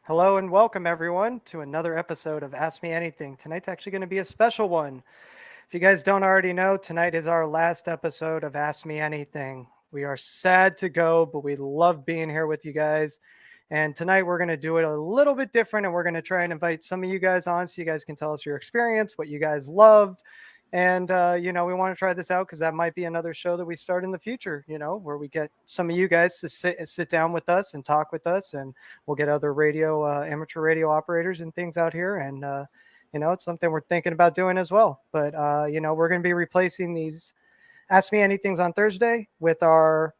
Hello and welcome everyone to another episode of Ask Me Anything. Tonight's actually going to be a special one. If you guys don't already know, tonight is our last episode of Ask Me Anything. We are sad to go, but we love being here with you guys. And tonight we're going to do it a little bit different and we're going to try and invite some of you guys on so you guys can tell us your experience, what you guys loved. And, we want to try this out because that might be another show that we start in the future, where we get some of you guys to sit down with us and talk with us. And we'll get other amateur radio operators and things out here. And, it's something we're thinking about doing as well. But, we're going to be replacing these Ask Me Anythings on Thursday with our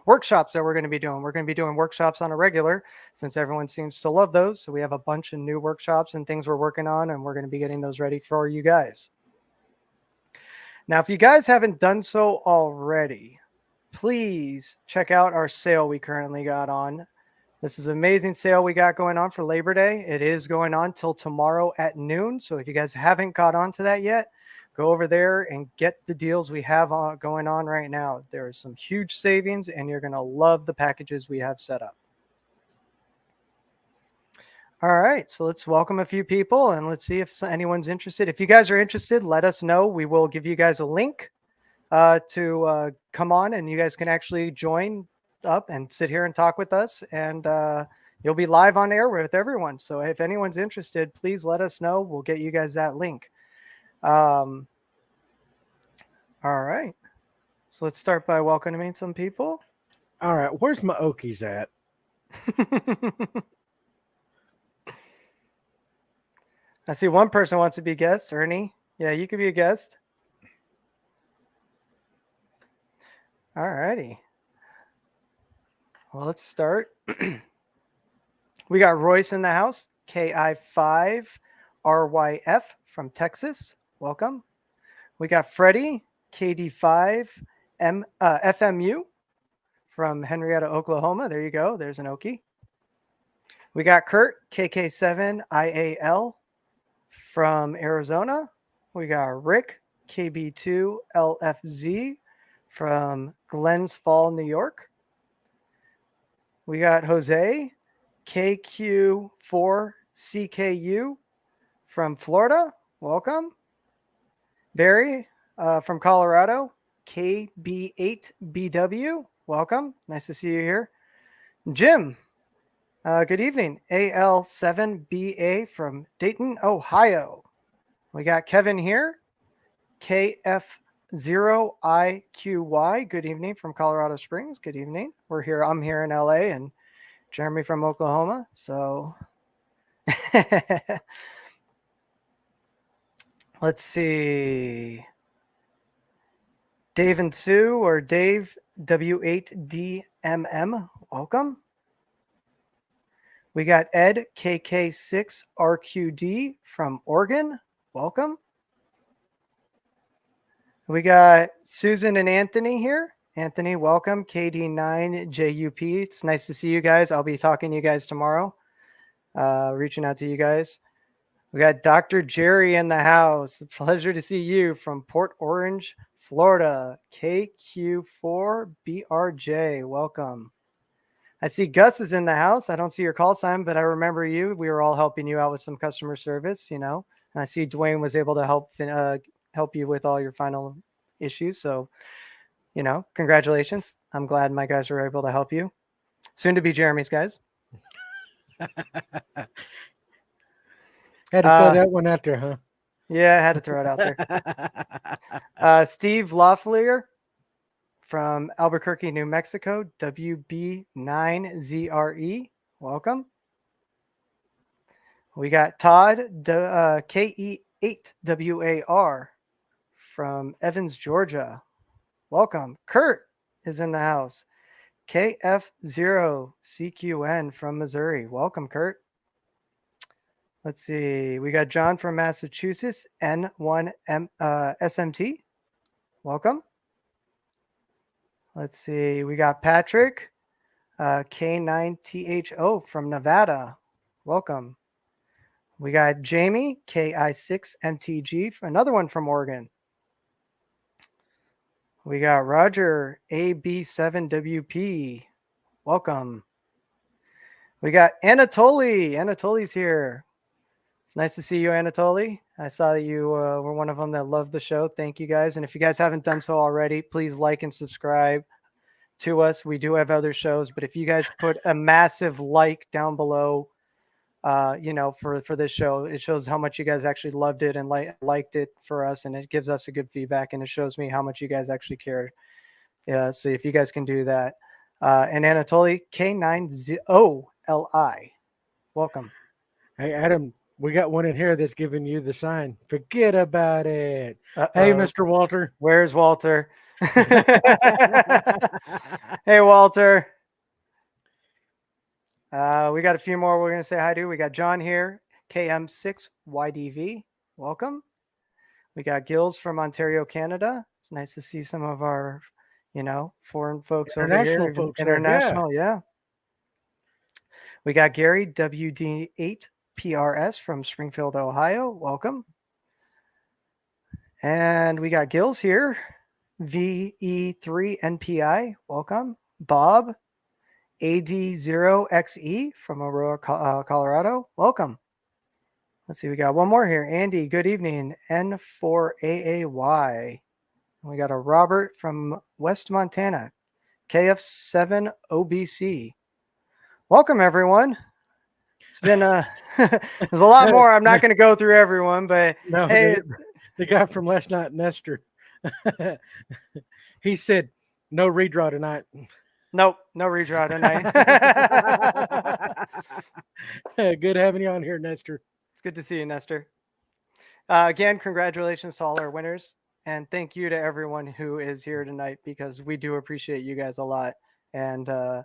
workshops that we're going to be doing. We're going to be doing workshops on a regular since everyone seems to love those. So we have a bunch of new workshops and things we're working on, and we're going to be getting those ready for you guys. Now, if you guys haven't done so already, please check out our sale we currently got on. This is an amazing sale we got going on for Labor Day. It is going on till tomorrow at noon. So if you guys haven't got onto that yet, go over there and get the deals we have going on right now. There is some huge savings and you're going to love the packages we have set up. All right, so let's welcome a few people and let's see if anyone's interested. If you guys are interested, let us know. We will give you guys a link to come on, and you guys can actually join up and sit here and talk with us, and you'll be live on air with everyone. So if anyone's interested, please let us know. We'll get you guys that link. All right, so let's start by welcoming some people. All right, where's my Okies at? I see one person wants to be a guest. Ernie, yeah, you could be a guest. All righty. Well, let's start. We got Royce in the house, KI5RYF from Texas. Welcome. We got Freddie, KD5FMU from Henrietta, Oklahoma. There you go. There's an Okie. We got Kurt, KK7IAL from Arizona. We got Rick, KB2LFZ from Glens Fall, New York. We got Jose, KQ4CKU from Florida. Welcome. Barry from Colorado, KB8BW. Welcome. Nice to see you here. Jim, good evening. AL7BA from Dayton, Ohio. We got Kevin here, KF0IQY. Good evening from Colorado Springs. Good evening. We're here. I'm here in LA, and Jeremy from Oklahoma. So let's see. Dave and Sue, or Dave W8DMM. Welcome. We got Ed, KK6RQD from Oregon. Welcome. We got Susan and Anthony here. Anthony, welcome. KD9JUP. It's nice to see you guys. I'll be talking to you guys tomorrow. Reaching out to you guys. We got Dr. Jerry in the house. Pleasure to see you from Port Orange, Florida. KQ4BRJ. Welcome. I see Gus is in the house. I don't see your call sign, but I remember you. We were all helping you out with some customer service, And I see Dwayne was able to help you with all your final issues. So, congratulations. I'm glad my guys were able to help you. Soon to be Jeremy's guys. Had to throw that one out there, huh? Yeah, I had to throw it out there. Steve Loeffler from Albuquerque, New Mexico, WB9ZRE. Welcome. We got Todd, KE8WAR from Evans, Georgia. Welcome. Kurt is in the house. KF0CQN from Missouri. Welcome, Kurt. Let's see. We got John from Massachusetts, N1SMT. Welcome. Let's see. We got Patrick, K9THO from Nevada. Welcome. We got Jamie, KI6MTG, another one from Oregon. We got Roger, AB7WP. Welcome. We got Anatoly. Anatoly's here. It's nice to see you, Anatoly. I saw that you were one of them that loved the show. Thank you guys. And if you guys haven't done so already, please like and subscribe to us. We do have other shows, but if you guys put a massive like down below, for this show, it shows how much you guys actually loved it and liked it for us, and it gives us a good feedback, and it shows me how much you guys actually cared. Yeah, so if you guys can do that. And Anatoly, K9ZOLI, welcome. Hey, Adam, we got one in here that's giving you the sign. Forget about it. Uh-oh. Hey, Mr. Walter. Where's Walter? Hey, Walter. We got a few more we're going to say hi to. We got John here, KN6QGV. Welcome. We got Gills from Ontario, Canada. It's nice to see some of our, foreign folks over here. Folks international, yeah. We got Gary, WD8PRS from Springfield, Ohio. Welcome. And we got Gills here, VE3NPI. Welcome. Bob, AD0XE from Aurora, Colorado. Welcome. Let's see. We got one more here. Andy, good evening. N4AAY. We got a Robert from West Montana, KF7OBC. Welcome, everyone. It's been there's a lot more. I'm not going to go through everyone, but no, hey, the guy from last night, Nestor, he said no redraw tonight. Nope, no redraw tonight. Good having you on here, Nestor. It's good to see you, Nestor. Again, congratulations to all our winners. And thank you to everyone who is here tonight, because we do appreciate you guys a lot. And, I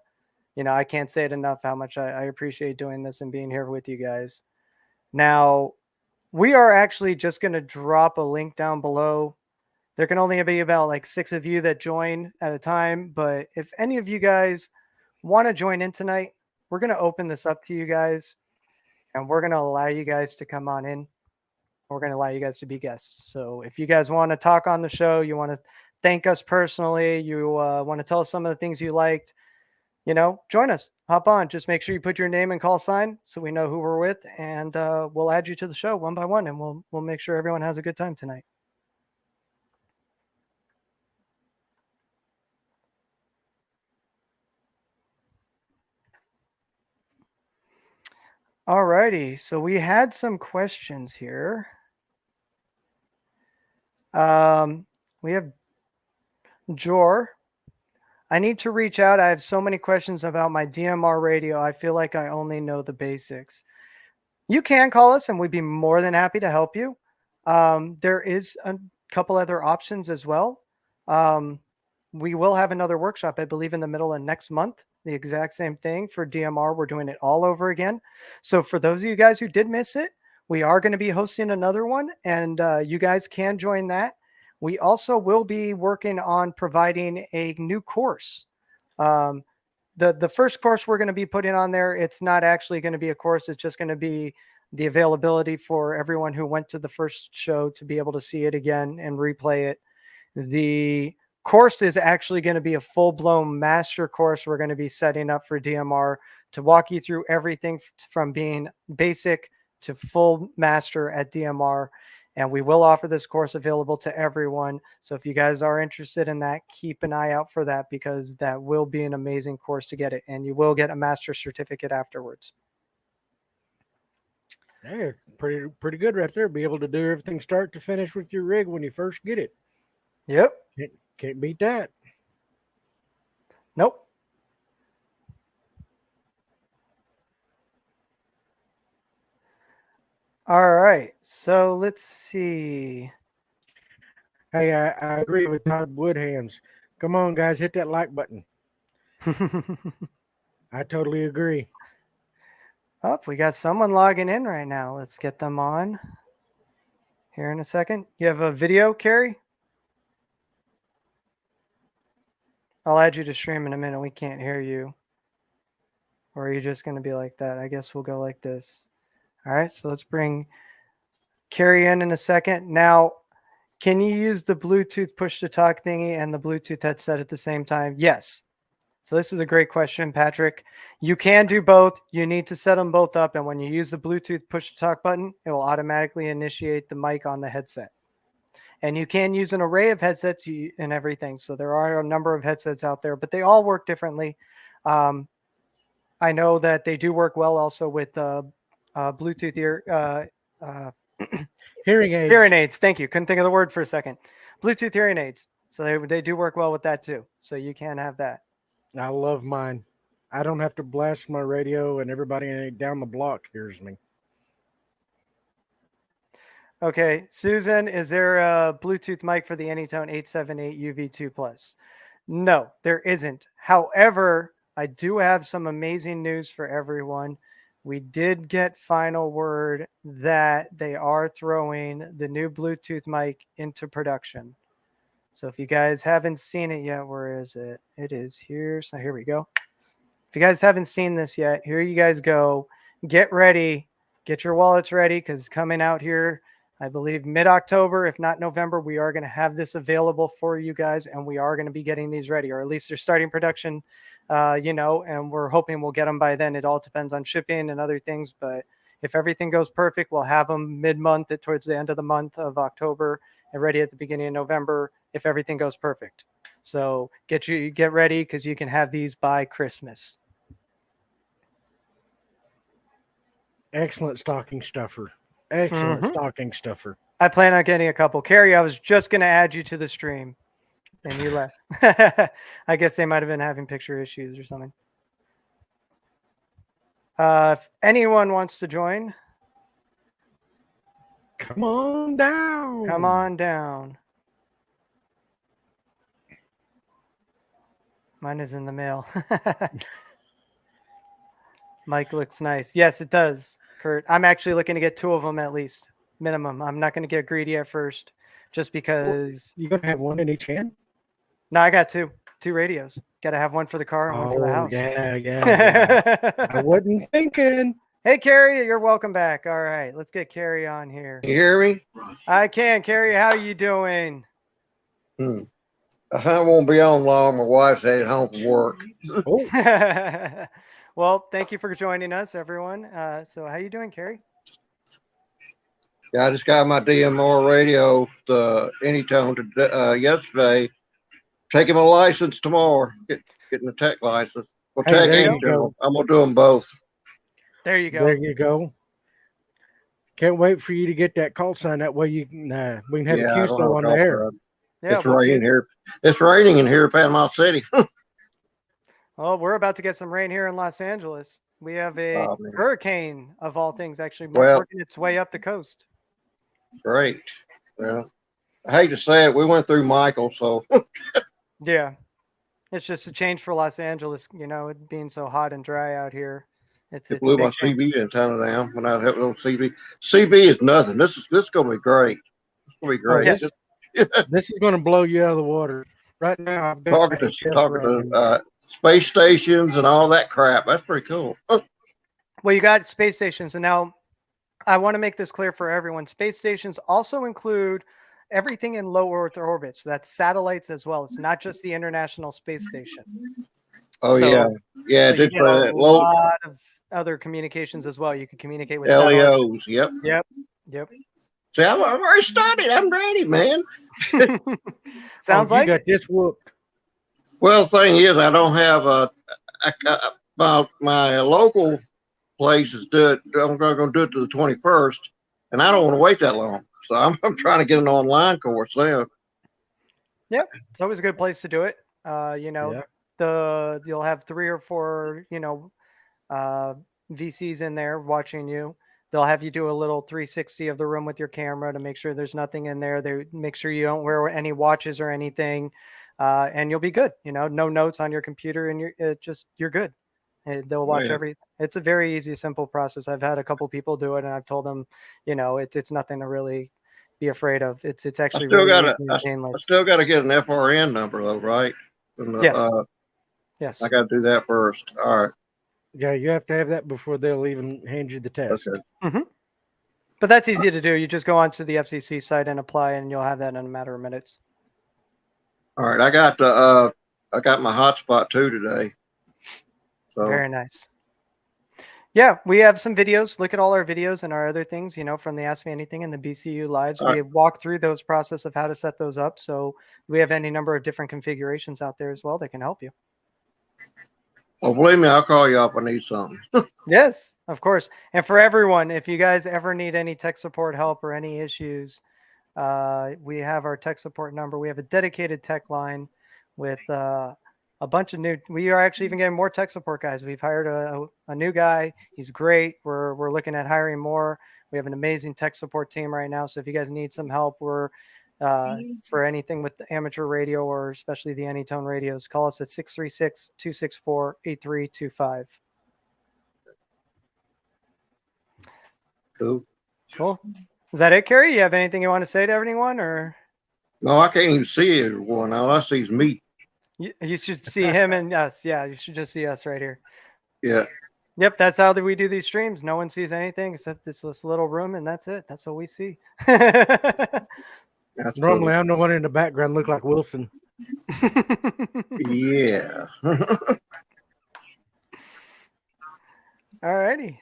can't say it enough how much I appreciate doing this and being here with you guys. Now, we are actually just going to drop a link down below. There can only be about like 6 of you that join at a time. But if any of you guys want to join in tonight, we're going to open this up to you guys. And we're going to allow you guys to come on in. We're going to allow you guys to be guests. So if you guys want to talk on the show, you want to thank us personally, you want to tell us some of the things you liked, join us, hop on. Just make sure you put your name and call sign so we know who we're with, and we'll add you to the show one by one, and we'll make sure everyone has a good time tonight. All righty. So we had some questions here. We have Jor. I need to reach out. I have so many questions about my DMR radio. I feel like I only know the basics. You can call us and we'd be more than happy to help you. There is a couple other options as well. We will have another workshop, I believe, in the middle of next month. The exact same thing for DMR. We're doing it all over again. So for those of you guys who did miss it, we are going to be hosting another one, and you guys can join that. We also will be working on providing a new course. The first course we're going to be putting on there, it's not actually going to be a course. It's just going to be the availability for everyone who went to the first show to be able to see it again and replay it. The course is actually going to be a full-blown master course we're going to be setting up for DMR to walk you through everything from being basic to full master at DMR. And we will offer this course available to everyone. So if you guys are interested in that, keep an eye out for that, because that will be an amazing course to get it. And you will get a master certificate afterwards. Hey, it's pretty good right there. Be able to do everything start to finish with your rig when you first get it. Yep. Can't beat that. Nope. All right. So let's see. Hey, I agree with Todd Woodhams. Come on, guys, hit that like button. I totally agree. Oh, we got someone logging in right now. Let's get them on here in a second. You have a video, Carrie? I'll add you to stream in a minute. We can't hear you. Or are you just going to be like that? I guess we'll go like this. All right, so let's bring Carrie in a second. Now, can you use the Bluetooth push-to-talk thingy and the Bluetooth headset at the same time? Yes. So this is a great question, Patrick. You can do both. You need to set them both up. And when you use the Bluetooth push to talk button, it will automatically initiate the mic on the headset. And you can use an array of headsets and everything. So there are a number of headsets out there, but they all work differently. I know that they do work well also with Bluetooth Hearing aids. Hearing aids. Thank you. Couldn't think of the word for a second. Bluetooth hearing aids. So they do work well with that too. So you can have that. I love mine. I don't have to blast my radio, and everybody down the block hears me. Okay, Susan, is there a Bluetooth mic for the Anytone 878 UV2 Plus? No, there isn't. However, I do have some amazing news for everyone. We did get final word that they are throwing the new Bluetooth mic into production. So if you guys haven't seen it yet, where is it? It is here. So here we go. If you guys haven't seen this yet, here you guys go. Get ready. Get your wallets ready because it's coming out here, I believe, mid-October, if not November. We are going to have this available for you guys, and we are going to be getting these ready, or at least they're starting production, and we're hoping we'll get them by then. It all depends on shipping and other things, but if everything goes perfect, we'll have them mid-month towards the end of the month of October and ready at the beginning of November if everything goes perfect. So get ready because you can have these by Christmas. Excellent stocking stuffer. Excellent stocking stuffer. I plan on getting a couple. Carrie, I was just going to add you to the stream, and you left. I guess they might have been having picture issues or something. If anyone wants to join, come on down. Come on down. Mine is in the mail. Mike looks nice. Yes, it does, Kurt. I'm actually looking to get 2 of them at least, minimum. I'm not going to get greedy at first just because. You're going to have one in each hand? No, I got 2 radios. Got to have one for the car and one for the house. Yeah. I wasn't thinking. Hey, Carrie, you're welcome back. All right, let's get Carrie on here. You hear me? I can. Carrie, how you doing? I won't be on long. My wife's headed home from work. Oh. Well, thank you for joining us, everyone. So how you doing, Carrie? Yeah, I just got my DMR radio, the Anytone, yesterday. Taking my license tomorrow. Getting the tech license. Well, Hey, tech there and you go. general. I'm gonna do them both. There you go. There you go. Can't wait for you to get that call sign. That way you can we can have Yeah, a I Q don't show have on a the air. call. Yeah, It's raining here. It's raining in here, Panama City. Well, we're about to get some rain here in Los Angeles. We have a Oh, man. hurricane of all things actually Well- working its way up the coast. Great. Well, I hate to say it. We went through Michael, so Yeah. It's just a change for Los Angeles, it being so hot and dry out here. It's it a blew big my change. CB antenna down when I was on CB. CB is nothing. This is gonna be great. It's gonna be great. yes. Just This is going to blow you out of the water. Right now, I've got talking HS to running. space stations and all that crap. That's pretty cool. Well, you got space stations, and now I want to make this clear for everyone. Space stations also include everything in low Earth orbit. So that's satellites as well. It's not just the International Space Station. Oh So- yeah, yeah. So It you did get for a that low lot of other communications as well. You can communicate with satellites. LEOs. Yep. Yep. See, I'm already started. I'm ready, man. Sounds you like got this whooped. Well, the thing is, I don't have my local places do it. I'm going to do it to the 21st, and I don't want to wait that long. So I'm trying to get an online course there. it's always a good place to do it. Yeah. You'll have 3 or 4, VCs in there watching you. They'll have you do a little 360 of the room with your camera to make sure there's nothing in there. They make sure you don't wear any watches or anything, and you'll be good. No notes on your computer, and you're good. They'll watch Yeah. everything. It's a very easy, simple process. I've had a couple people do it, and I've told them, it's nothing to really be afraid of. It's actually still really gotta- easy and painless. I still got to get an FRN number though, right? And, Yes. Yes. I got to do that first. All right. Yeah, you have to have that before they'll even hand you the test. Okay. But that's easy to do. You just go onto the FCC site and apply, and you'll have that in a matter of minutes. All right. I got my hotspot too today. So Very nice. Yeah, we have some videos. Look at all our videos and our other things, from the Ask Me Anything and the BCU Lives. All We right. have walked through those process of how to set those up. So we have any number of different configurations out there as well that can help you. well, believe me, I'll call you up if I need something. Yes, of course. And for everyone, if you guys ever need any tech support help or any issues, we have our tech support number. We have a dedicated tech line with a bunch of new. We are actually even getting more tech support guys. We've hired a new guy. He's great. We're looking at hiring more. We have an amazing tech support team right now. So if you guys need some help, we're for anything with the amateur radio or especially the Anytone radios, call us at 636-264-8325. Cool. Cool. Is that it, Kerry? You have anything you want to say to everyone, or? No, I can't even see everyone. All I see is me. You should see him and us. Yeah, you should just see us right here. Yeah. Yep, that's how we do these streams. No one sees anything except this little room, and that's it. That's what we see. That's Normally, I'm the one in the background, look like Wilson. Yeah. All righty.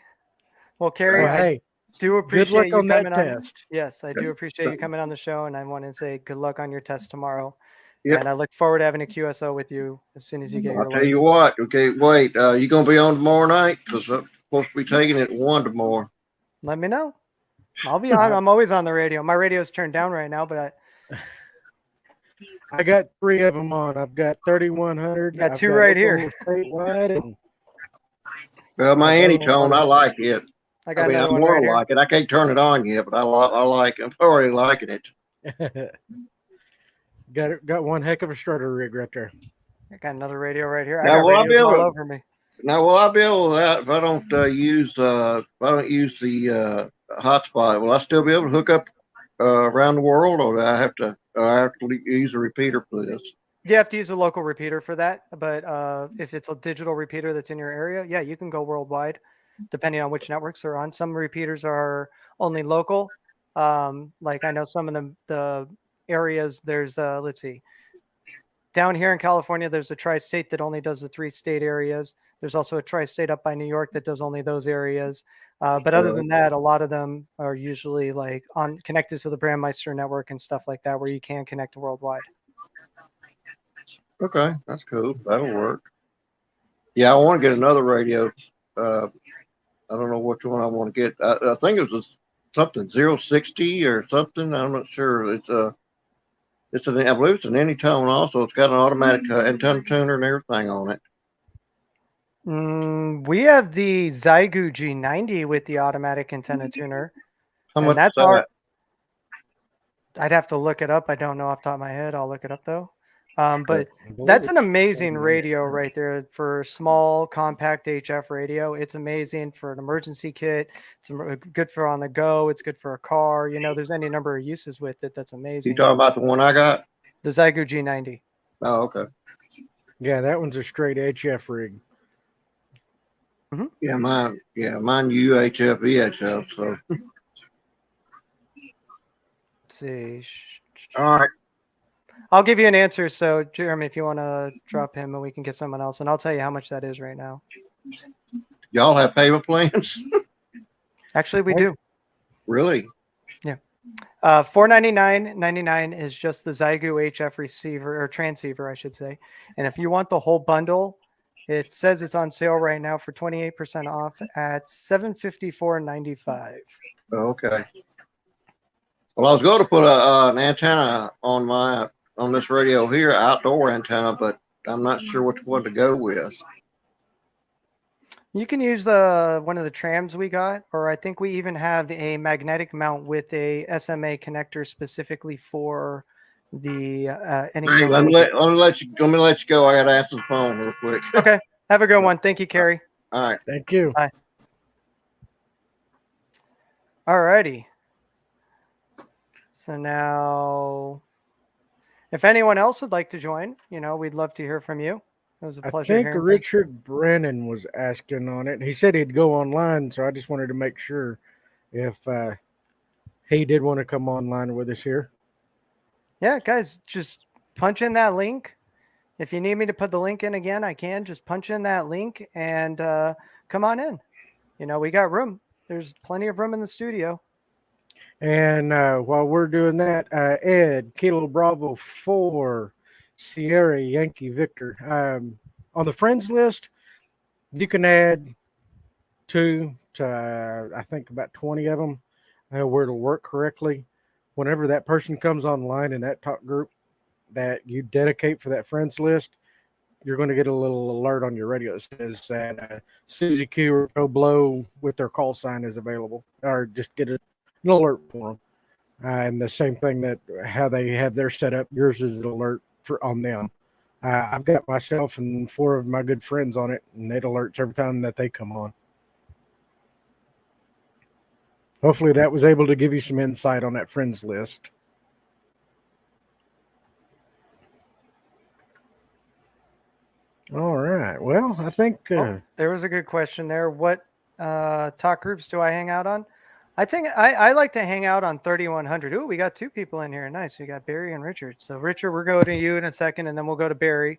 Well, Kerry, Well, hey, I do good appreciate luck you on that coming on. test. Yes, I do appreciate you coming on the show, and I want to say good luck on your test tomorrow. Yep. And I look forward to having a QSO with you as soon as you get your I'll tell you license. what. Okay, wait. You gonna be on tomorrow night? Because I'm supposed to be taking it at 1 tomorrow. Let me know. I'll be on. I'm always on the radio. My radio's turned down right now, but I got 3 of them on. I've got 3100. Got I've 2 right here. Oklahoma Statewide, and Well, my I got Anytone, I like it. I got I mean, another I one more right here. like it. I can't turn it on yet, but I like it. I'm already liking it. got one heck of a starter rig right there. I got another radio right here. Now, I got will I be radios all able to- over me. Now, will I be able to that if I don't use the hotspot? Will I still be able to hook up around the world, or do I have to use a repeater for this? You have to use a local repeater for that, but if it's a digital repeater that's in your area, yeah, you can go worldwide, depending on which networks they're on. Some repeaters are only local. Like I know some of the areas. There's let's see, down here in California, there's a tri-state that only does the 3-state areas. There's also a tri-state up by New York that does only those areas. But other than that, a lot of them are usually like connected to the Brandmeister network and stuff like that, where you can connect worldwide. Okay, that's cool. That'll work. Yeah, I want to get another radio. I don't know which one I want to get. I think it was something 060 or something. I'm not sure. I believe it's an Anytone also. It's got an automatic antenna tuner and everything on it. We have the Zygu G90 with the automatic antenna tuner. How And much that's is that? I'd have to look it up. I don't know off the top of my head. I'll look it up though. But I believe that's an it's amazing 40 radio minutes. right there for small compact HF radio. It's amazing for an emergency kit. It's good for on the go. It's good for a car. There's any number of uses with it. That's You amazing. talking about the one I got? The Zygu G90. Oh, okay. Yeah, that one's a straight HF rig. Yeah, mine UHF, VHF. So, Let's see. all right. I'll give you an answer. So, Jeremy, if you want to drop him and we can get someone else, and I'll tell you how much that is right now. Y'all have payment plans? Actually, we do. Really? $499.99 is just the Zygu HF receiver or transceiver, I should say. And if you want the whole bundle, it says it's on sale right now for 28% off at $754.95. Okay. Well, I was going to put an antenna on this radio here, outdoor antenna, but I'm not sure which one to go with. You can use one of the trams we got, or I think we even have a magnetic mount with a SMA connector specifically for the any. Hey, let me let you go. I got to answer the phone real quick. Okay. Have a good one. Thank you, Kerry. All right. Thank you. Bye. All righty. So now, if anyone else would like to join, we'd love to hear from you. It was a I pleasure think hearing from you. Richard Brennan was asking on it. He said he'd go online, so I just wanted to make sure if he did want to come online with us here. Yeah, guys, just punch in that link. If you need me to put the link in again, I can. Just punch in that link and come on in. We got room. There's plenty of room in the studio. And while we're doing that, Ed, Kilo Bravo 4, Sierra Yankee Victor. On the friends list, you can add 2 to, I think, about 20 of them where it'll work correctly. Whenever that person comes online in that talk group that you dedicate for that friends list, you're going to get a little alert on your radio that says that Susie Q or Joe Blow with their call sign is available, or just get an alert for them. And the same thing that how they have their setup, yours is an alert on them. I've got myself and 4 of my good friends on it, and it alerts every time that they come on. Hopefully that was able to give you some insight on that friends list. All right. Well, I think there was a good question there. What talk groups do I hang out on? I think I like to hang out on 3100. Ooh, we got 2 people in here. Nice. We got Barry and Richard. So Richard, we're going to you in a second, and then we'll go to Barry.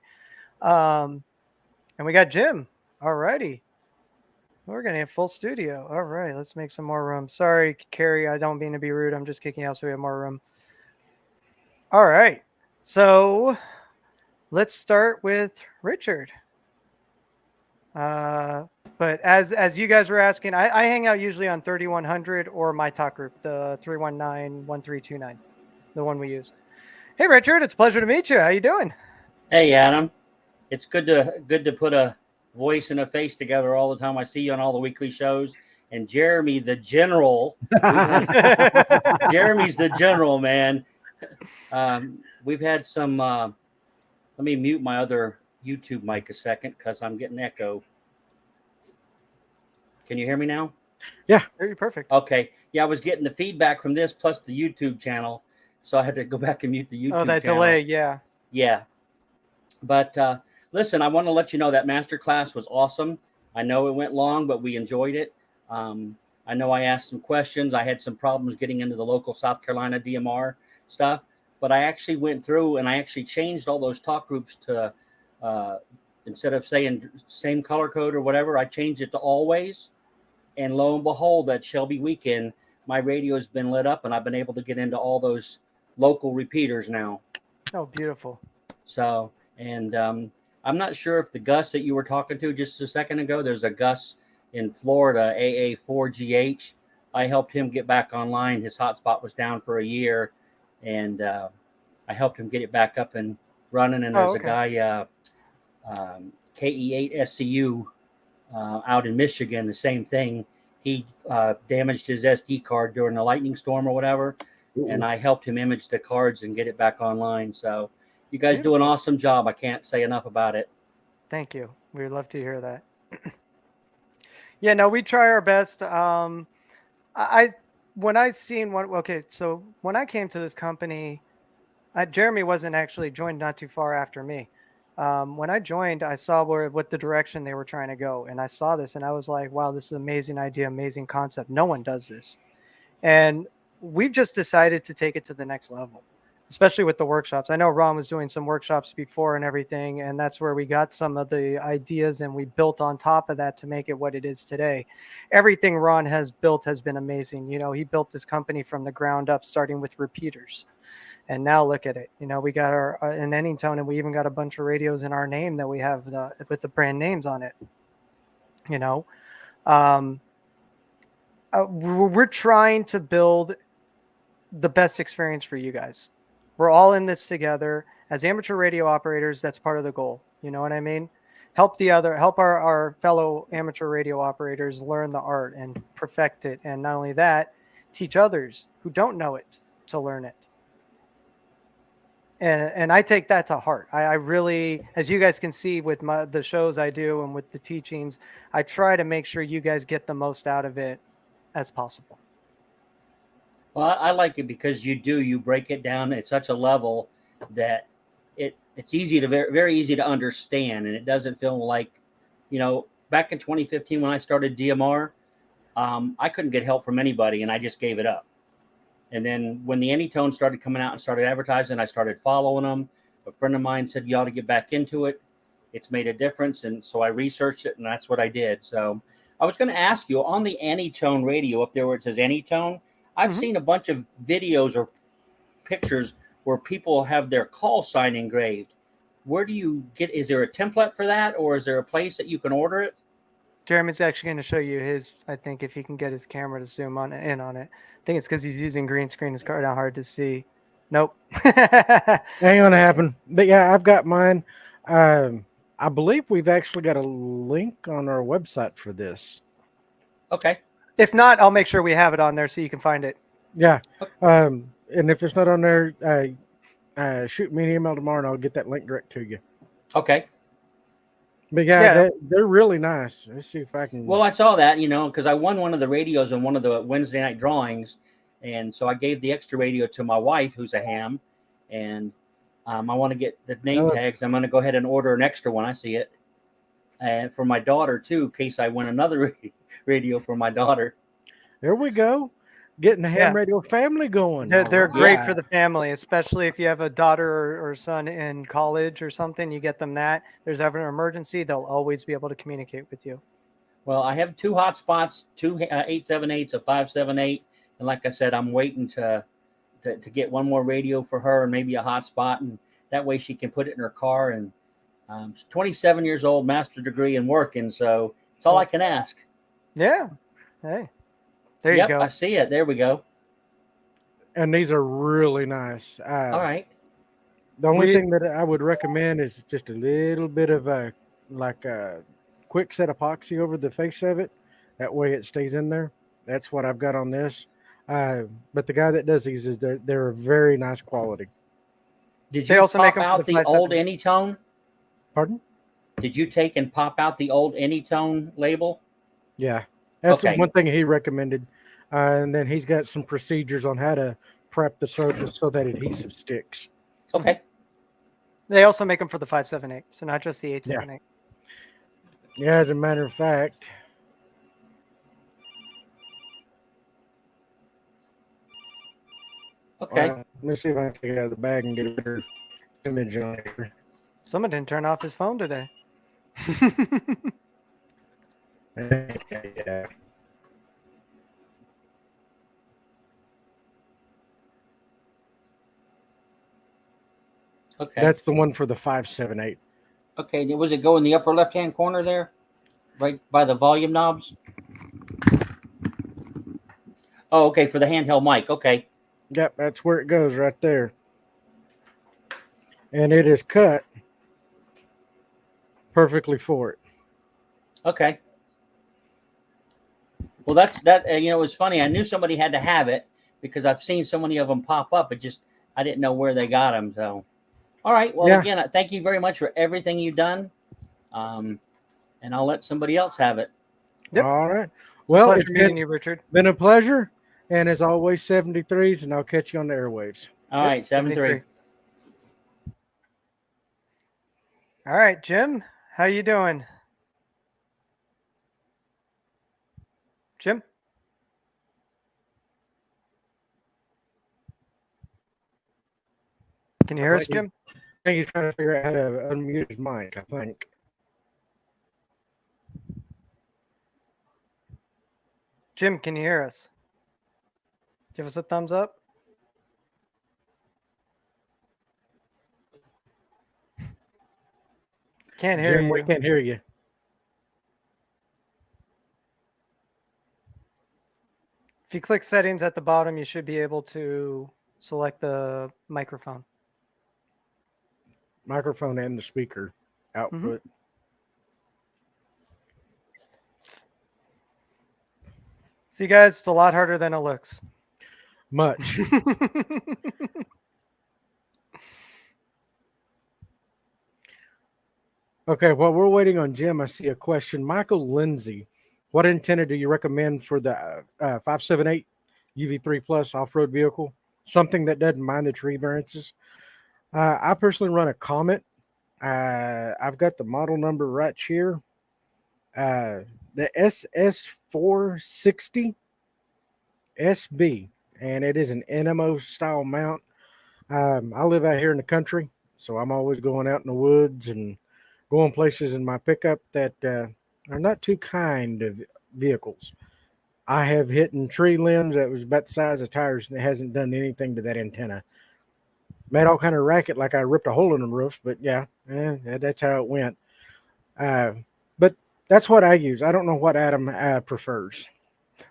And we got Jim. All righty. We're going to have full studio. All right. Let's make some more room. Sorry, Carrie. I don't mean to be rude. I'm just kicking out so we have more room. All right. So let's start with Richard. But as you guys were asking, I hang out usually on 3100 or my talk group, the 319-1329, the one we use. Hey, Richard, it's a pleasure to meet you. How you doing? Hey, Adam. It's good to put a voice and a face together all the time. I see you on all the weekly shows. And Jeremy, the general, Jeremy's the general, man. We've had some, let me mute my other YouTube mic a second because I'm getting echo. Can you hear me now? Yeah. Very perfect. Okay. Yeah, I was getting the feedback from this plus the YouTube channel. So I had to go back and mute the YouTube channel. Oh, that delay, yeah. Yeah. But listen, I want to let you know that masterclass was awesome. I know it went long, but we enjoyed it. I know I asked some questions. I had some problems getting into the local South Carolina DMR stuff, but I actually went through and I actually changed all those talk groups to instead of saying same color code or whatever, I changed it to always. And lo and behold, that Shelby weekend, my radio has been lit up and I've been able to get into all those local repeaters now. Oh, beautiful. So, and I'm not sure if the Gus that you were talking to just a second ago, there's a Gus in Florida, AA4GH. I helped him get back online. His hotspot was down for a year, and I helped him get it back up and running. And there's a guy, KE8SCU, out in Michigan, the same thing. He damaged his SD card during the lightning storm or whatever, and I helped him image the cards and get it back online. So you guys do an awesome job. I can't say enough about it. Thank you. We'd love to hear that. Yeah, no, we try our best. So when I came to this company, Jeremy wasn't actually joined not too far after me. When I joined, I saw what the direction they were trying to go. And I saw this and I was like, wow, this is an amazing idea, amazing concept. No one does this. And we've just decided to take it to the next level, especially with the workshops. I know Ron was doing some workshops before and everything, and that's where we got some of the ideas and we built on top of that to make it what it is today. Everything Ron has built has been amazing. He built this company from the ground up, starting with repeaters. And now look at it. We got our in Anytone, and we even got a bunch of radios in our name that we have with the brand names on it. We're trying to build the best experience for you guys. We're all in this together as amateur radio operators. That's part of the goal. You know what I mean? Help our fellow amateur radio operators learn the art and perfect it. And not only that, teach others who don't know it to learn it. And I take that to heart. I really, as you guys can see with the shows I do and with the teachings, I try to make sure you guys get the most out of it as possible. Well, I like it because you break it down at such a level that it's very easy to understand, and it doesn't feel like, back in 2015 when I started DMR, I couldn't get help from anybody, and I just gave it up. And then when the Anytone started coming out and started advertising, I started following them. A friend of mine said you ought to get back into it. It's made a difference, and so I researched it, and that's what I did. So I was going to ask you on the Anytone radio up there where it says Anytone. I've Mhm. seen a bunch of videos or pictures where people have their call sign engraved. Where do you get? Is there a template for that, or is there a place that you can order it? Jeremy's actually going to show you his. I think if he can get his camera to zoom in on it. I think it's because he's using green screen. It's kind of hard to see. Nope. Ain't gonna happen. But yeah, I've got mine. I believe we've actually got a link on our website for this. Okay. If not, I'll make sure we have it on there so you can find it. Yeah. And if it's not on there, shoot me an email tomorrow and I'll get that link direct to you. Okay. But yeah, Yeah. they're really nice. Let's see if I can. Well, I saw that, because I won one of the radios in one of the Wednesday night drawings. And so I gave the extra radio to my wife, who's a ham. And I want to get the name tags. I'm going to go ahead and order an extra one. I see it. And for my daughter, too, in case I win another radio for my daughter. There we go. Getting the ham radio family going. They're great for the family, especially if you have a daughter or son in college or something. You get them that. There's ever an emergency, they'll always be able to communicate with you. Well, I have 2 hotspots, 2 878s, a 578. And like I said, I'm waiting to get one more radio for her and maybe a hotspot. And that way she can put it in her car. And she's 27 years old, master's degree and working. So it's all I can ask. Yeah. Hey. There you go. I see it. There we go. And these are really nice. All right. The only thing that I would recommend is just a little bit of a quick set epoxy over the face of it. That way it stays in there. That's what I've got on this. But the guy that does these is they're a very nice quality. Did you also pop out the old Anytone? Pardon? Did you take and pop out the old Anytone label? Yeah. That's one thing he recommended. And then he's got some procedures on how to prep the surface so that adhesive sticks. Okay. They also make them for the 578, so not just the 878. Yeah, as a matter of fact. Okay. Let me see if I can take it out of the bag and get a better image on here. Someone didn't turn off his phone today. Yeah. Okay. That's the one for the 578. Okay. Was it go in the upper left-hand corner there? Right by the volume knobs? Oh, okay. For the handheld mic. Okay. Yep, that's where it goes right there. And it is cut perfectly for it. Okay. Well, that it was funny. I knew somebody had to have it because I've seen so many of them pop up. I didn't know where they got them. So, all right. Well, again, thank you very much for everything you've done. And I'll let somebody else have it. Yep. All right. Well, it's meeting you, Richard. Been a pleasure. And as always, 73s, and I'll catch you on the airwaves. All right, 73. All right, Jim, how you doing? Jim? Can you hear us, Jim? I think he's trying to figure out how to unmute his mic, I think. Jim, can you hear us? Give us a thumbs up. Can't hear Jim, you. we can't hear you. If you click settings at the bottom, you should be able to select the microphone. Microphone and the speaker output. See, guys, it's a lot harder than it looks. Much. Okay, while we're waiting on Jim, I see a question. Michael Lindsay, what antenna do you recommend for the 578 UV3 Plus off-road vehicle? Something that doesn't mind the tree branches. I personally run a Comet. I've got the model number right here. The SS460 SB, and it is an NMO style mount. I live out here in the country, So I'm always going out in the woods and going places in my pickup that are not too kind of vehicles. I have hit in tree limbs that was about the size of tires, and it hasn't done anything to that antenna. Made all kind of racket like I ripped a hole in the roof, but yeah, that's how it went. But that's what I use. I don't know what Adam prefers.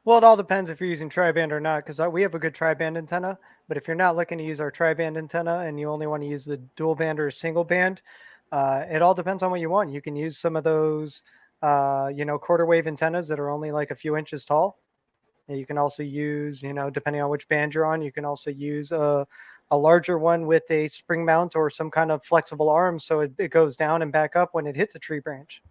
Well, it all depends if you're using tri-band or not, because we have a good tri-band antenna. But if you're not looking to use our tri-band antenna and you only want to use the dual band or single band, it all depends on what you want. You can use some of those, quarter wave antennas that are only like a few inches tall. And you can also use, depending on which band you're on, you can also use a larger one with a spring mount or some kind of flexible arm, so it goes down and back up when it hits a tree branch.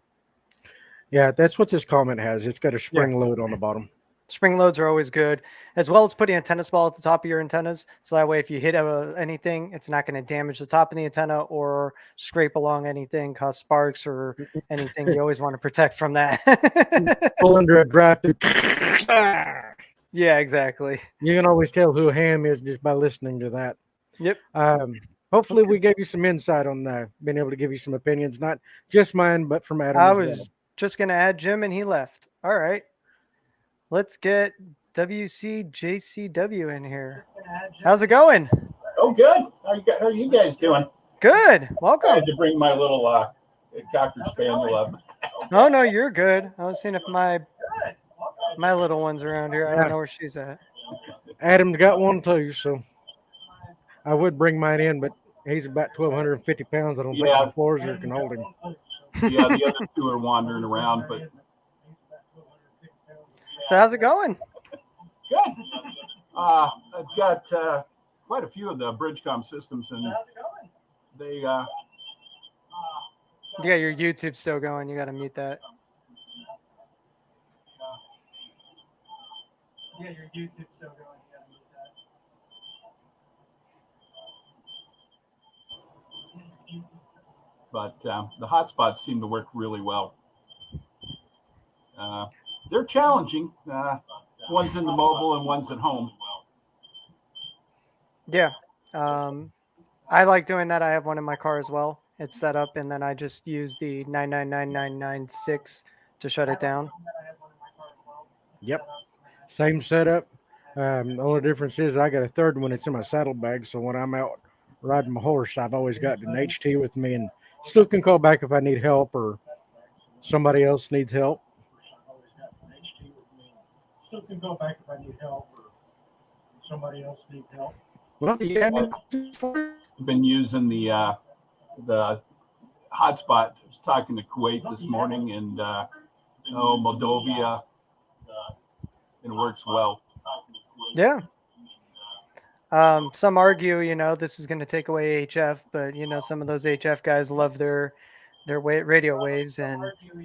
Yeah, that's what this comment has. It's got a spring load on the bottom. Spring loads are always good, as well as putting a tennis ball at the top of your antennas. So that way, if you hit anything, it's not going to damage the top of the antenna or scrape along anything, cause sparks or anything. You always want to protect from that. Pull under a draft. Yeah, exactly. You can always tell who a ham is just by listening to that. Yep. Hopefully we gave you some insight on being able to give you some opinions, not just mine, but from Adam I as was well. just going to add Jim, and he left. All right. Let's get WCJCW in here. How's it going? Oh, good. How are you guys doing? Good. I Welcome. had to bring my little Cocker Spaniel up. Oh, no, you're good. I was seeing if my little one's around here. I don't know where she's at. Adam's got one too, so I would bring mine in, but he's about 1,250 pounds. I don't think my floors can hold him. Yeah, the other two are wandering around, but So how's it going? good. I've got quite a few of the Bridgecom systems, and they. You got your YouTube still going. You got to mute that. Yeah, your YouTube still going. You got to mute But the hotspots seem to work really well. They're challenging. One's in the mobile and one's at home. Yeah. I like doing that. I have one in my car as well. It's set up, and then I just use the 999996 to shut it down. Yep. Same setup. The only difference is I got a third one. It's in my saddlebag, so when I'm out riding my horse, I've always got an HT with me, and still can call back if I need help or somebody else needs help. Still can go back if I need help or somebody else needs help. Well, do you have any questions for me? I've been using the hotspot. I was talking to Kuwait this morning and Moldova. It works well. Yeah. Some argue, this is going to take away HF, but some of those HF guys love their radio waves, and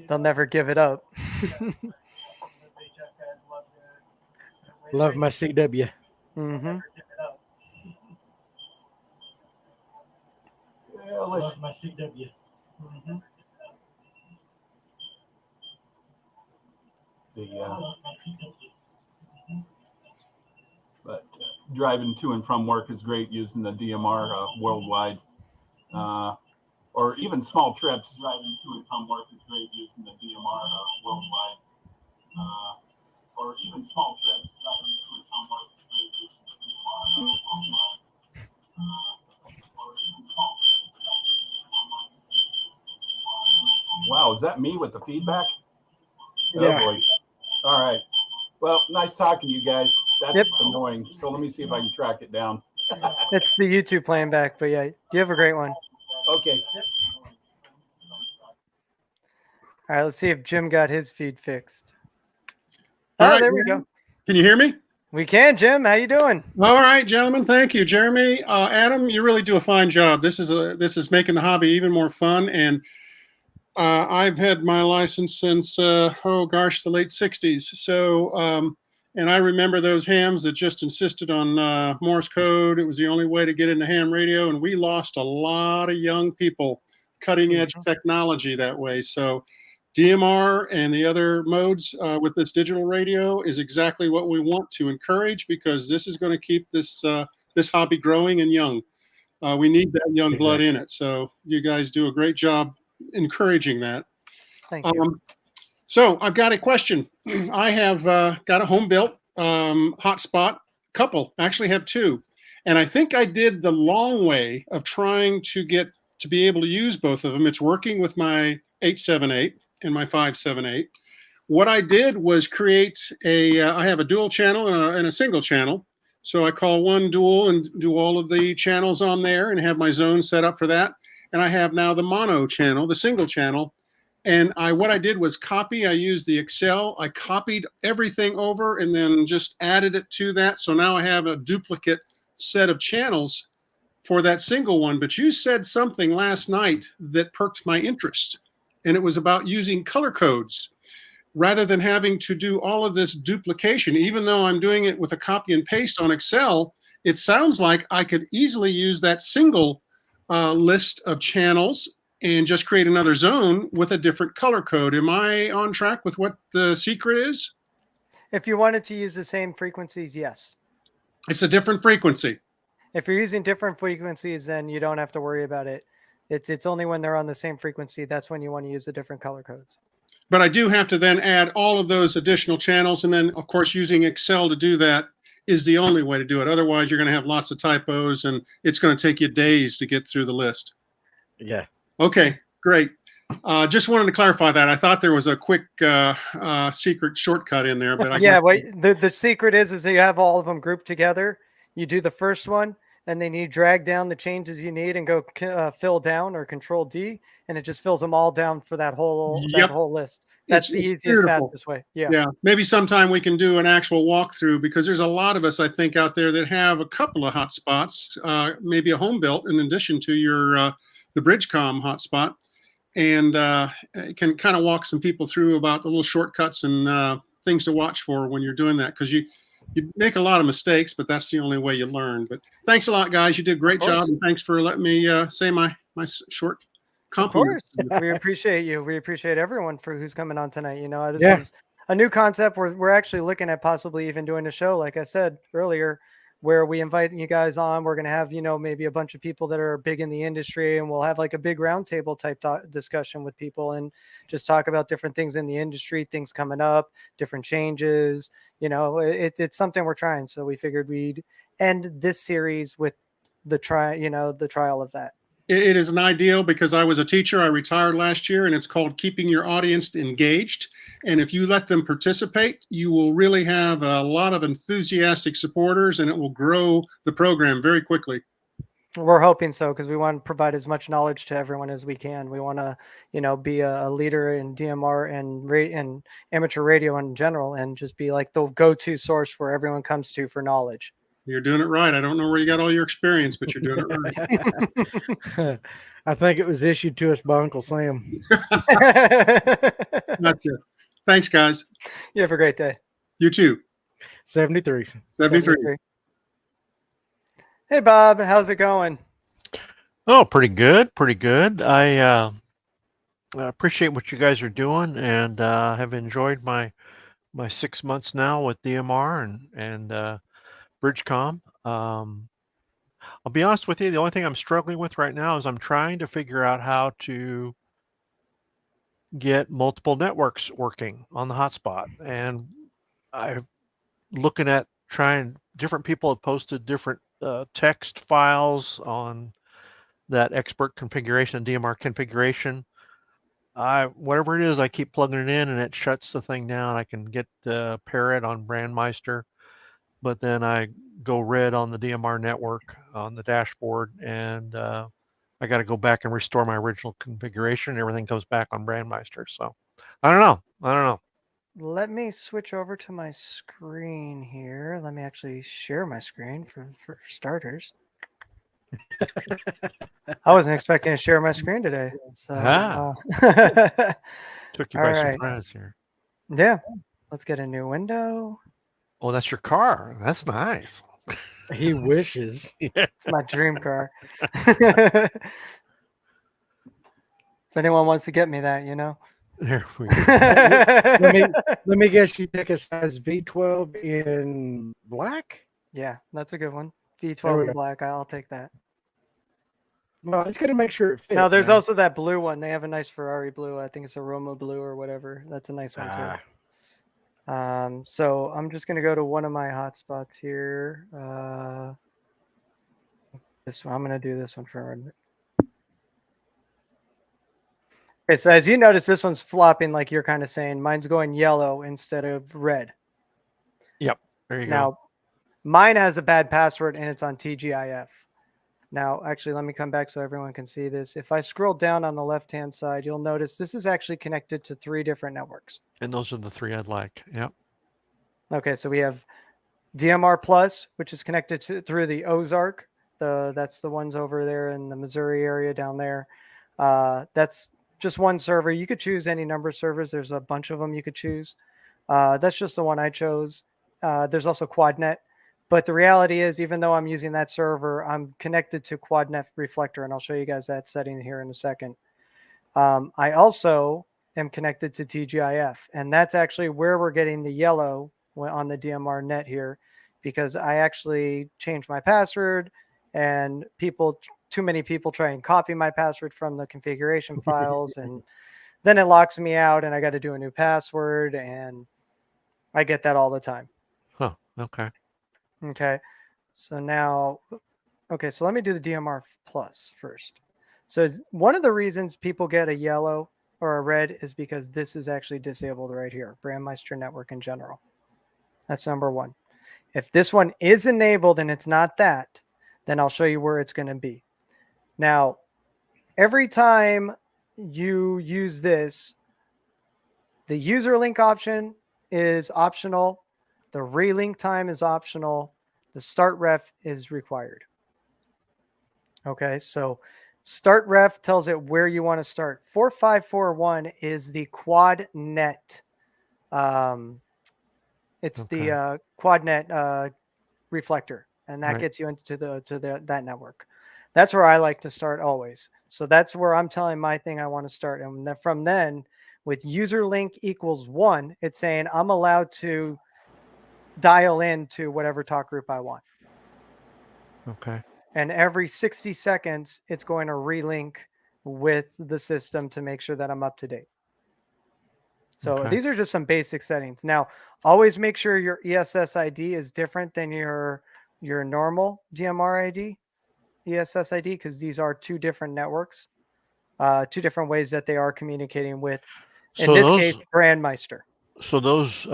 they'll never give it up. Love my CW. Mm-hmm. Love my CW. Mm-hmm. But driving to and from work is great using the DMR worldwide, or even small trips. Driving to and from work is great using the DMR worldwide, or even small trips. Driving to and from work is great using the DMR worldwide, or even small trips. Wow, is that me with the feedback? Yeah. Oh boy. All right. Well, nice talking to you guys. That's annoying. So let me see if I can track it down. It's the YouTube playing back, but yeah, you have a great one. Okay. All right, let's see if Jim got his feed fixed. All Oh, right, there we go. Can you hear me? We can, Jim. How you doing? All right, gentlemen. Thank you, Jeremy. Adam, you really do a fine job. This is making the hobby even more fun. And I've had my license since the late '60s. So, and I remember those hams that just insisted on Morse code. It was the only way to get into ham radio, and we lost a lot of young people, cutting edge technology that way. So, DMR and the other modes with this digital radio is exactly what we want to encourage, because this is going to keep this hobby growing and young. We need that young blood in it. So you guys do a great job encouraging that. Thank you. So I've got a question. I have got a home built hotspot couple, actually have two. And I think I did the long way of trying to get to be able to use both of them. It's working with my 878 and my 578. What I did was create I have a dual channel and a single channel. So I call one dual and do all of the channels on there and have my zone set up for that. And I have now the mono channel, the single channel. And what I did was I used the Excel. I copied everything over and then just added it to that. So now I have a duplicate set of channels for that single one. But you said something last night that perked my interest. And it was about using color codes rather than having to do all of this duplication. Even though I'm doing it with a copy and paste on Excel, it sounds like I could easily use that single list of channels and just create another zone with a different color code. Am I on track with what the secret is? If you wanted to use the same frequencies, yes. It's a different frequency. If you're using different frequencies, then you don't have to worry about it. It's only when they're on the same frequency, that's when you want to use the different color codes. But I do have to then add all of those additional channels. And then, of course, using Excel to do that is the only way to do it. Otherwise, you're going to have lots of typos, and it's going to take you days to get through the list. Yeah. Okay, great. Just wanted to clarify that. I thought there was a quick secret shortcut in there, but I yeah, guess the secret is that you have all of them grouped together. You do the first one, and then you drag down the changes you need and go fill down or Control D, and it just fills them all down for that whole list. That's the easiest, beautiful. fastest way. Yeah. Yeah. Maybe sometime we can do an actual walkthrough, because there's a lot of us, I think, out there that have a couple of hotspots, maybe a home built in addition to your the Bridgecom hotspot, and can kind of walk some people through about the little shortcuts and things to watch for when you're doing that, because you make a lot of mistakes, but that's the only way you learn. But thanks a lot, guys. You did a great job, and thanks for letting me say my short compliment. Of course. We appreciate you. We appreciate everyone who's coming on tonight. You know, this is a new concept. We're actually looking at possibly even doing a show, like I said earlier, where we invite you guys on. We're going to have, maybe a bunch of people that are big in the industry, and we'll have like a big roundtable type discussion with people and just talk about different things in the industry, things coming up, different changes. It's something we're trying. So we figured we'd end this series with the trial of that. It is an ideal, because I was a teacher. I retired last year, and it's called keeping your audience engaged. And if you let them participate, you will really have a lot of enthusiastic supporters, and it will grow the program very quickly. We're hoping so, because we want to provide as much knowledge to everyone as we can. We want to, be a leader in DMR and amateur radio in general, and just be like the go-to source where everyone comes to for knowledge. You're doing it right. I don't know where you got all your experience, but you're doing it right. I think it was issued to us by Uncle Sam. Gotcha. Thanks, guys. You have a great day. You too. 73. Hey, Bob. How's it going? Oh, pretty good. Pretty good. I appreciate what you guys are doing, and have enjoyed my 6 months now with DMR and Bridgecom. I'll be honest with you, the only thing I'm struggling with right now is I'm trying to figure out how to get multiple networks working on the hotspot. And I'm looking at different people have posted different text files on that expert configuration, DMR configuration. Whatever it is, I keep plugging it in and it shuts the thing down. I can get Parrot on Brandmeister, but then I go red on the DMR network on the dashboard, and I got to go back and restore my original configuration. Everything comes back on Brandmeister. So I don't know. Let me switch over to my screen here. Let me actually share my screen for starters. I wasn't expecting to share my screen today. So took you by surprise here. Yeah. Let's get a new window. Oh, that's your car. That's nice. He wishes. It's my dream car. If anyone wants to get me that, There we go. let me guess, you take a size V12 in black? Yeah, that's a good one. V12 in black. I'll take that. Well, it's got to make sure it fits. No, there's man. also that blue one. They have a nice Ferrari blue. I think it's a Roma blue or whatever. That's a nice one too. So I'm just going to go to one of my hotspots here. This one, I'm going to do this one for a minute. Okay, so as you notice, this one's flopping like you're kind of saying. Mine's going yellow instead of red. Yep. There you Now, go. mine has a bad password and it's on TGIF. Now, actually, let me come back so everyone can see this. If I scroll down on the left-hand side, you'll notice this is actually connected to 3 different networks. And those are the 3 I'd like. Yep. Okay, so we have DMR Plus, which is connected to through the Ozark. That's the ones over there in the Missouri area down there. That's just one server. You could choose any number of servers. There's a bunch of them you could choose. That's just the one I chose. There's also QuadNet. But the reality is, even though I'm using that server, I'm connected to QuadNet Reflector, and I'll show you guys that setting here in a second. I also am connected to TGIF, and that's actually where we're getting the yellow on the DMR net here, because I actually changed my password, and too many people try and copy my password from the configuration files, and then it locks me out, and I got to do a new password, and I get that all the time. Huh. Okay. Okay, so now, so let me do the DMR Plus first. So one of the reasons people get a yellow or a red is because this is actually disabled right here, Brandmeister Network in general. That's number one. If this one is enabled and it's not that, then I'll show you where it's going to be. Now, every time you use this, the user link option is optional. The relink time is optional. The start ref is required. Okay, so start ref tells it where you want to start. 4541 is the QuadNet. It's the QuadNet reflector, and that gets you into that network. That's where I like to start always. So that's where I'm telling my thing I want to start. And then from then, with user link equals 1, it's saying I'm allowed to dial into whatever talk group I want. Okay. And every 60 seconds, it's going to relink with the system to make sure that I'm up to date. So these are just some basic settings. Now, always make sure your ESS ID is different than your normal DMR ID, ESS ID, because these are 2 different networks, 2 different ways that they are communicating with, in this case, Brandmeister. So those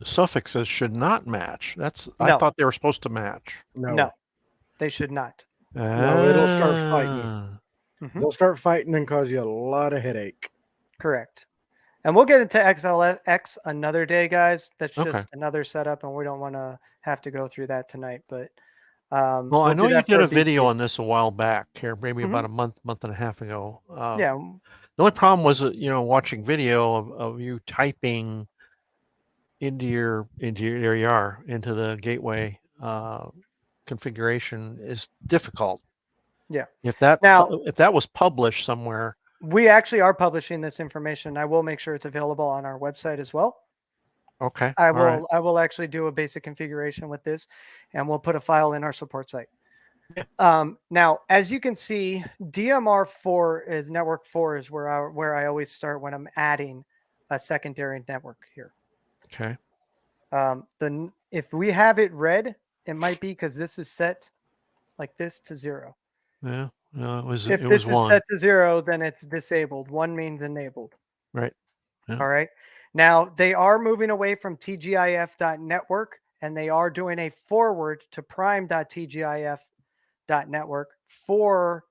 suffixes should not match. I thought they were supposed to match. No, they should not. No, it'll start fighting. They'll start fighting and cause you a lot of headache. Correct. And we'll get into XLX another day, guys. That's just another setup, and we don't want to have to go through that tonight. But well, I know you did a video on this a while back here, maybe about a month and a half ago. Yeah. The only problem was, watching video of you typing into the gateway configuration is difficult. Yeah. If that was published somewhere. We actually are publishing this information. I will make sure it's available on our website as well. Okay. I will actually do a basic configuration with this, and we'll put a file in our support site. Now, as you can see, network 4 is where I always start when I'm adding a secondary network here. Okay. If we have it red, it might be because this is set like this to 0. Yeah. No, if this is set to 0, then it's disabled. 1 means enabled. Right. Yeah. All right. Now, they are moving away from tgif.network, and they are doing a forward to prime.tgif.network for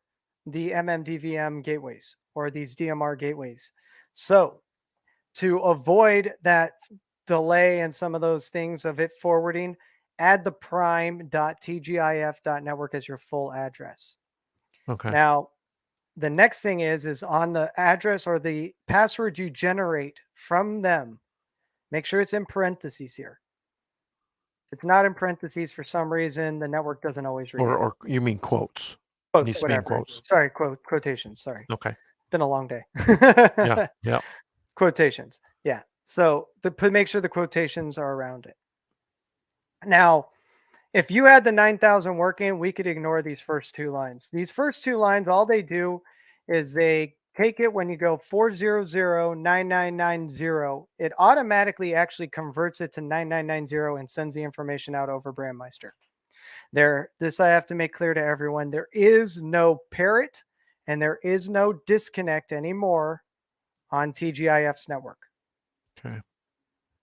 the MMDVM gateways, or these DMR gateways. So to avoid that delay and some of those things of it forwarding, add the prime.tgif.network as your full address. Okay. Now, the next thing is on the address or the password you generate from them, make sure it's in parentheses here. If it's not in parentheses for some reason, the network doesn't always read it. Or you mean quotes? Quotes, whatever. Quotes. Sorry, quotations. Sorry. Okay. Been a long day. Yeah. Quotations. Yeah. So make sure the quotations are around it. Now, if you had the 9,000 working, we could ignore these first two lines. These first two lines, all they do is they take it when you go 4009990, it automatically actually converts it to 9990 and sends the information out over Brandmeister. This I have to make clear to everyone. There is no parrot and there is no disconnect anymore on TGIF's network. Okay.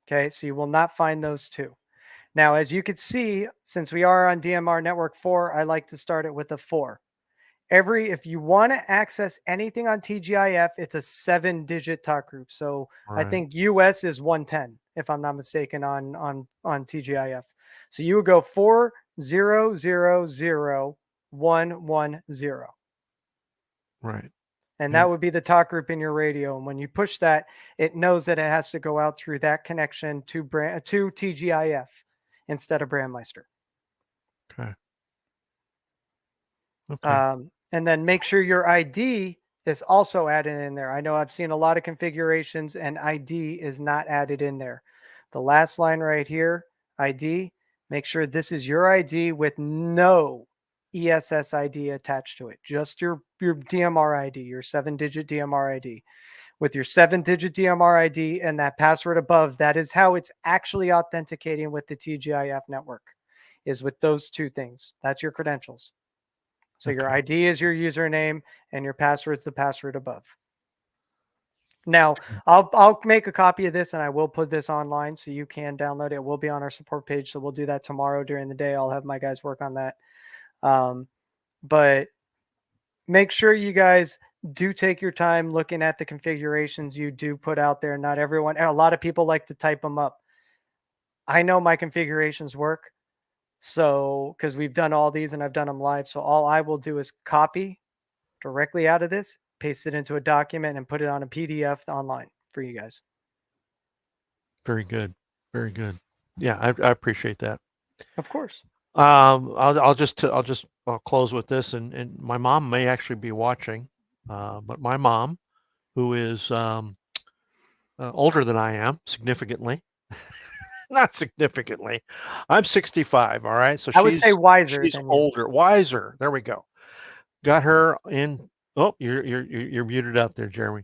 Okay, so you will not find those two. Now, as you can see, since we are on DMR network 4, I like to start it with a 4. If you want to access anything on TGIF, it's a 7-digit talk group. So I Right. think US is 110, if I'm not mistaken, on TGIF. So you would go 4000110. Right. And Yeah. that would be the talk group in your radio. And when you push that, it knows that it has to go out through that connection to TGIF instead of Brandmeister. Okay. Okay. And then make sure your ID is also added in there. I know I've seen a lot of configurations and ID is not added in there. The last line right here, ID, make sure this is your ID with no ESS ID attached to it. Just your DMR ID, your 7-digit DMR ID. With your 7-digit DMR ID and that password above, that is how it's actually authenticating with the TGIF network, is with those two things. That's your credentials. So your Okay. ID is your username and your password is the password above. Now, I'll make a copy of this and I will put this online so you can download it. It will be on our support page. So we'll do that tomorrow during the day. I'll have my guys work on that. But make sure you guys do take your time looking at the configurations you do put out there. Not everyone, a lot of people like to type them up. I know my configurations work. So, because we've done all these and I've done them live. So all I will do is copy directly out of this, paste it into a document and put it on a PDF online for you guys. Very good. Very good. Yeah, I appreciate that. Of course. I'll close with this, and my mom may actually be watching, but my mom, who is older than I am, significantly, not significantly, I'm 65. All right, so I would say wiser she's than you. older, wiser. There we go. Got her in. Oh, you're muted out there, Jeremy.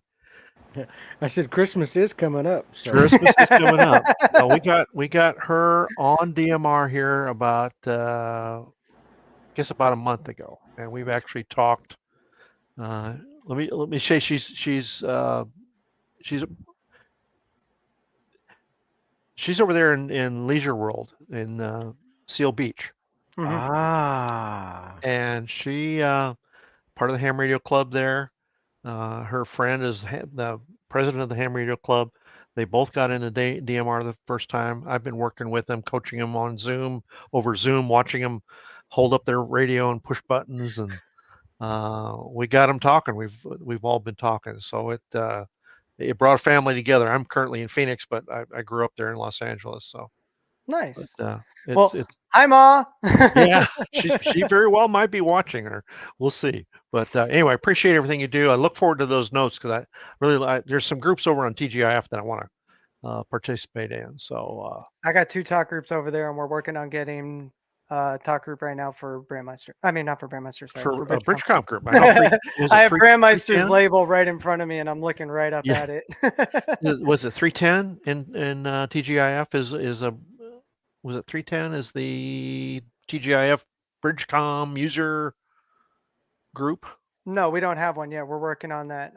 I said Christmas is coming up. So. Christmas is coming up. We got her on DMR here about I guess about a month ago, and we've actually talked. Let me say she's over there in Leisure World in Seal Beach. Mhm. Ah. And she part of the Ham Radio Club there. Her friend is the president of the Ham Radio Club. They both got into DMR the first time. I've been working with them, coaching them on over Zoom, watching them hold up their radio and push buttons, and we got them talking. We've all been talking, so it brought a family together. I'm currently in Phoenix, but I grew up there in Los Angeles, so Nice. but, it's hi, Ma. yeah, she very well might be watching her. We'll see. But anyway, I appreciate everything you do. I look forward to those notes because there's some groups over on TGIF that I want to participate in. So I got 2 talk groups over there, and we're working on getting talk group right now for Brandmeister. I mean, not for Brandmeister. Sorry, for for Bridgecom group, I know I have Brandmeister's label right in front of me, and I'm looking right up Yeah. at it. Was it 310 in TGIF? Was it 310? Is the TGIF Bridgecom user group? No, we don't have one yet. We're working on that.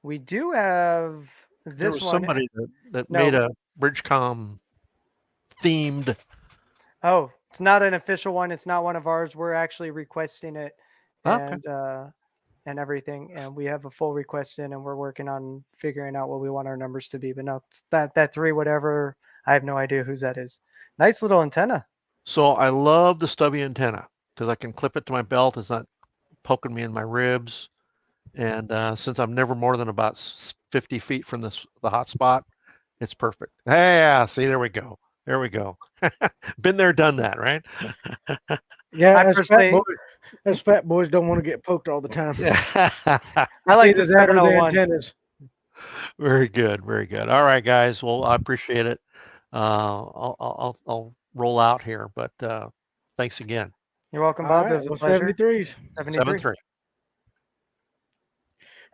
We do have this There was one. somebody that made a Bridgecom themed. Oh, it's not an official one. It's not one of ours. We're actually requesting it, and and everything. And we have a full request in, and we're working on figuring out what we want our numbers to be. But no, that 3 whatever. I have no idea whose that is. Nice little antenna. So I love the stubby antenna because I can clip it to my belt. It's not poking me in my ribs. And since I'm never more than about 50 feet from the hot spot, it's perfect. Yeah, see, there we go. There we go. Been there, done that, right? Yeah, as fat boys don't want to get poked all the time. I like the that or the 701. antennas. Very good, very good. All right, guys. Well, I appreciate it. I'll roll out here. But thanks again. You're welcome, All Bob. right, It was a well, pleasure. 73s. 73. 7-3.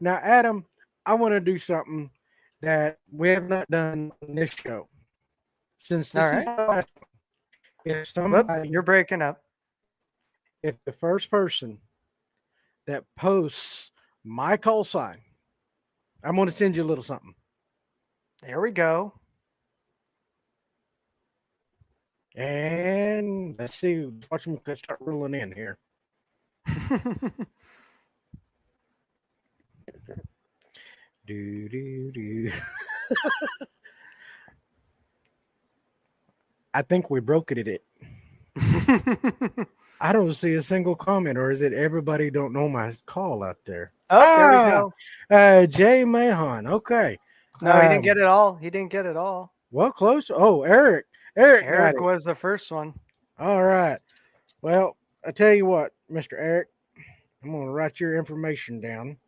Now, Adam, I want to do something that we have not done on this show. Since this All is the last one, if Whoop, somebody, you're breaking up. if the first person that posts my call sign, I'm going to send you a little something. There we go. And let's see, watch them start rolling in here. Do, do, do. I think we broke it at it. I don't see a single comment, or is it everybody don't know my call out there? Oh, there we go. Jay Mahon. Okay. No, he didn't get it all. He didn't get it all. Well, close. Oh, Eric. Eric got Eric it. was the first one. All right. Well, I tell you what, Mr. Eric, I'm going to write your information down.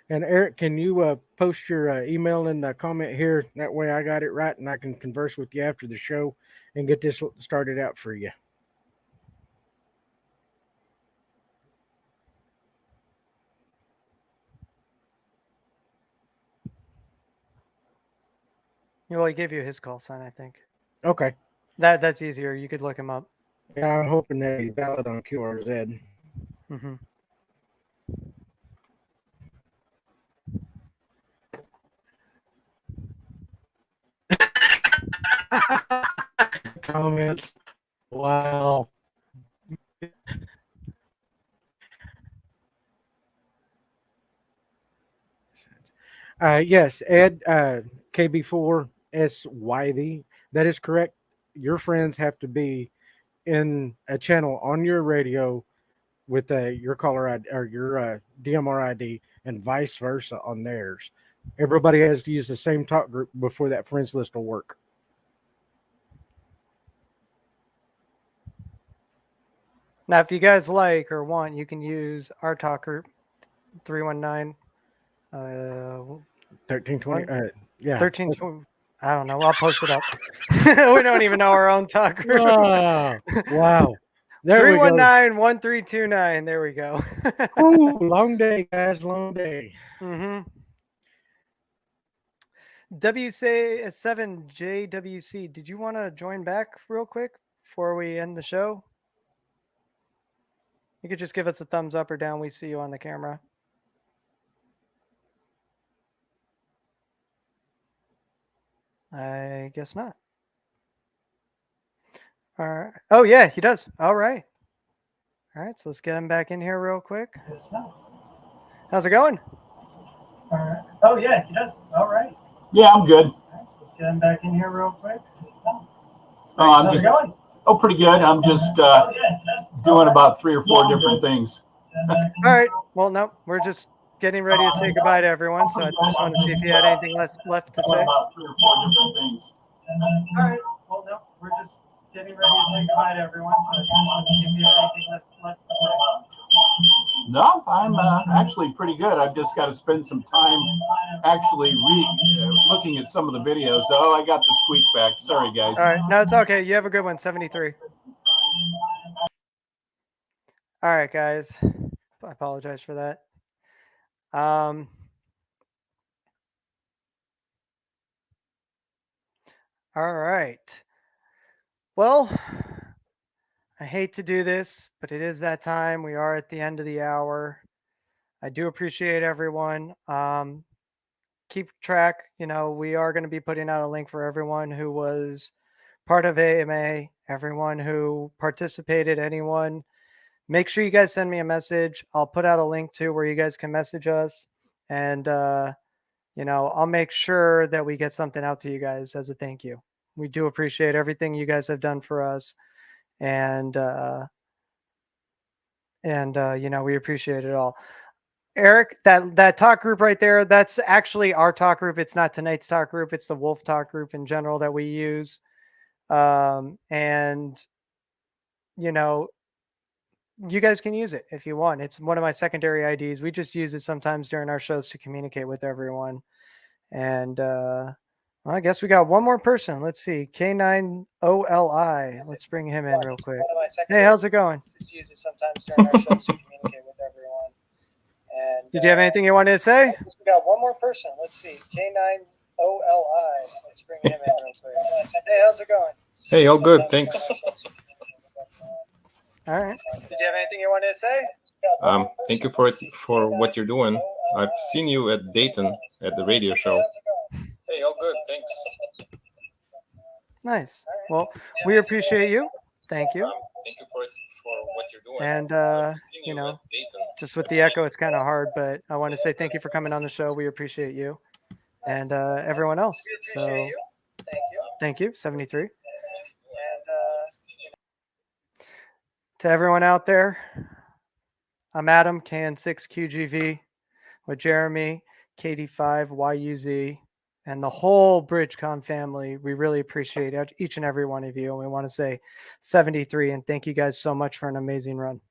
And Eric, can you post your email in the comment here? That way I got it right and I can converse with you after the show and get this started out for you. Well, he gave you his call sign, I think. Okay. That's easier. You could look him up. Yeah, I'm hoping that he's valid on QRZ. Mm-hmm. Comments. Wow. Yes, Ed, KB4SYV. That is correct. Your friends have to be in a channel on your radio with your caller ID or your DMR ID and vice versa on theirs. Everybody has to use the same talk group before that friends list will work. Now, if you guys like or want, you can use our talk group, 319. 1320. Yeah. 1320. I don't know. I'll post it up. We don't even know our own talk group. Wow. Wow. There we go. 319-1329. There we go. Ooh, long day, guys. Long day. Mm-hmm. WC7JWC, did you want to join back real quick before we end the show? You could just give us a thumbs up or down. We see you on the camera. I guess not. All right. Oh, yeah, he does. All right. All right, so let's get him back in here real quick. How's it going? Oh, yeah, he does. All right. Yeah, I'm good. All right, so let's get him back in here real quick. I'm How's just it going? pretty good. I'm just doing about 3 or 4 different things. All right. Well, no, we're just getting ready to say goodbye to everyone. So I just want to see if you had anything left to say. About 3 or 4 different things. All right. Well, no, we're just getting ready to say goodbye to everyone. So I just want to see if you had anything left to say. No, I'm actually pretty good. I've just got to spend some time actually looking at some of the videos. Oh, I got the squeak back. Sorry, guys. All right. No, it's okay. You have a good one. 73. All right, guys. I apologize for that. All right. Well, I hate to do this, but it is that time. We are at the end of the hour. I do appreciate everyone. Keep track. You know, we are going to be putting out a link for everyone who was part of AMA, everyone who participated, anyone. Make sure you guys send me a message. I'll put out a link to where you guys can message us. And, you know, I'll make sure that we get something out to you guys as a thank you. We do appreciate everything you guys have done for us. And you know, we appreciate it all. Eric, that talk group right there, that's actually our talk group. It's not tonight's talk group. It's the Wolf talk group in general that we use. And, you know, you guys can use it if you want. It's one of my secondary IDs. We just use it sometimes during our shows to communicate with everyone. And Well, I guess we got one more person. Let's see. K9OLI. Let's bring him in real quick. Hey, how's it going? Use it sometimes during our shows to communicate with everyone. And Did you have anything you wanted to say? we got one more person. Let's see. K9OLI. Let's bring him in real quick. Hey, how's it going? Hey, all good, thanks. All right. Did you have anything you wanted to say? Thank you for what you're doing. I've seen you at Dayton at the radio show. Hey, all good, thanks. Nice. Well, we appreciate you. Thank you. Thank you for what you're doing. And, I've seen you you know, at Dayton. just with the echo, it's kind of hard, but I want to say thank you for coming on the show. We appreciate you and everyone else. So thank you, 73. And To everyone out there, I'm Adam, KN6QGV, with Jeremy, KD5YUZ, and the whole BridgeCom family. We really appreciate each and every one of you. And we want to say 73 and thank you guys so much for an amazing run.